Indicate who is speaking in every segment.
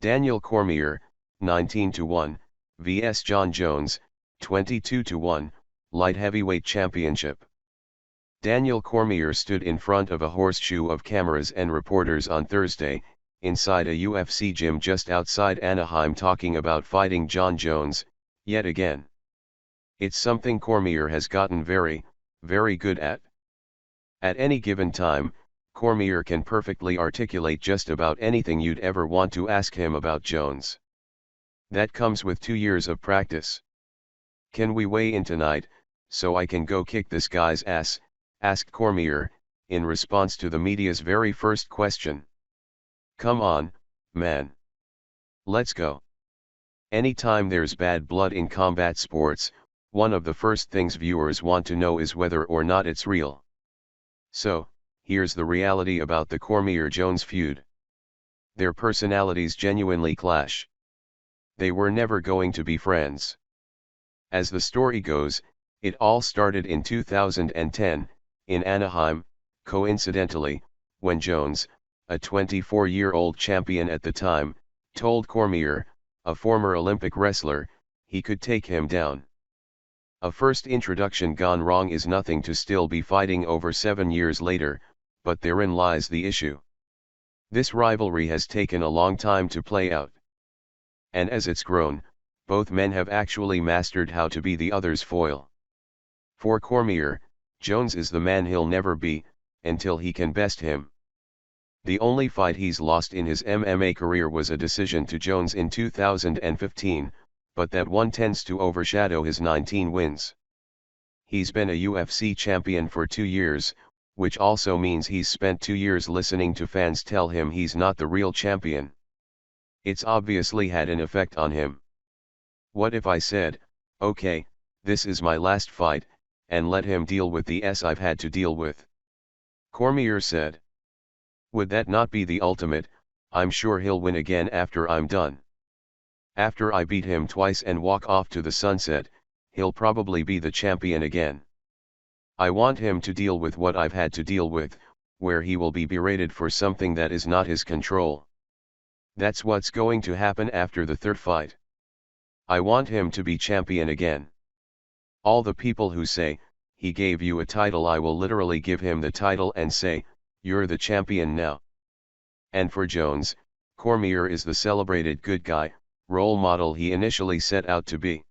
Speaker 1: Daniel Cormier, 19-1, vs John Jones, 22-1, Light Heavyweight Championship. Daniel Cormier stood in front of a horseshoe of cameras and reporters on Thursday, inside a UFC gym just outside Anaheim, talking about fighting John Jones, yet again. It's something Cormier has gotten very, very good at. At any given time, Cormier can perfectly articulate just about anything you'd ever want to ask him about Jones. That comes with 2 years of practice. "Can we weigh in tonight, so I can go kick this guy's ass?" asked Cormier, in response to the media's very first question. "Come on, man. Let's go." Anytime there's bad blood in combat sports, one of the first things viewers want to know is whether or not it's real. So, here's the reality about the Cormier-Jones feud. Their personalities genuinely clash. They were never going to be friends. As the story goes, it all started in 2010, in Anaheim, coincidentally, when Jones, a 24-year-old champion at the time, told Cormier, a former Olympic wrestler, he could take him down. A first introduction gone wrong is nothing to still be fighting over 7 years later, but therein lies the issue. This rivalry has taken a long time to play out. And as it's grown, both men have actually mastered how to be the other's foil. For Cormier, Jones is the man he'll never be, until he can best him. The only fight he's lost in his MMA career was a decision to Jones in 2015, but that one tends to overshadow his 19 wins. He's been a UFC champion for 2 years, which also means he's spent 2 years listening to fans tell him he's not the real champion. It's obviously had an effect on him. What if I said, "Okay, this is my last fight, and let him deal with the S I've had to deal with?" Cormier said. "Would that not be the ultimate? I'm sure he'll win again after I'm done. After I beat him twice and walk off to the sunset, he'll probably be the champion again. I want him to deal with what I've had to deal with, where he will be berated for something that is not his control. That's what's going to happen after the third fight. I want him to be champion again. All the people who say, 'He gave you a title,' I will literally give him the title and say, 'You're the champion now.'" And for Jones, Cormier is the celebrated good guy, role model he initially set out to be.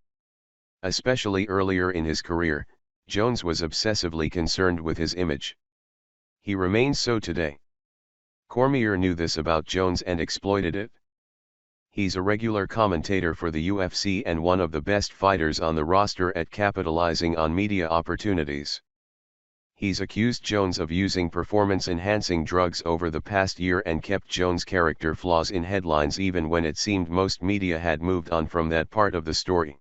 Speaker 1: Especially earlier in his career, Jones was obsessively concerned with his image. He remains so today. Cormier knew this about Jones and exploited it. He's a regular commentator for the UFC and one of the best fighters on the roster at capitalizing on media opportunities. He's accused Jones of using performance-enhancing drugs over the past year and kept Jones' character flaws in headlines even when it seemed most media had moved on from that part of the story.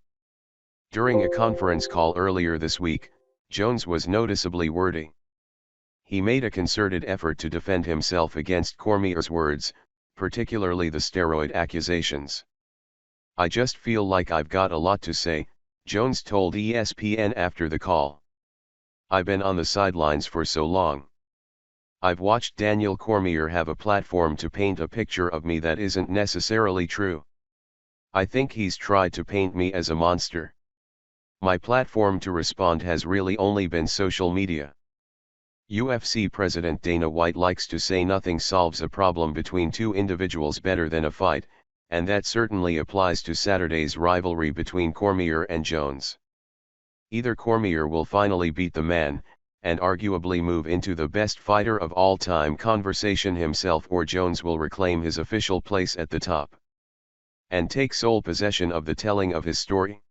Speaker 1: During a conference call earlier this week, Jones was noticeably wordy. He made a concerted effort to defend himself against Cormier's words, particularly the steroid accusations. "I just feel like I've got a lot to say," Jones told ESPN after the call. "I've been on the sidelines for so long. I've watched Daniel Cormier have a platform to paint a picture of me that isn't necessarily true. I think he's tried to paint me as a monster. My platform to respond has really only been social media." UFC President Dana White likes to say nothing solves a problem between two individuals better than a fight, and that certainly applies to Saturday's rivalry between Cormier and Jones. Either Cormier will finally beat the man, and arguably move into the best fighter of all time conversation himself, or Jones will reclaim his official place at the top and take sole possession of the telling of his story.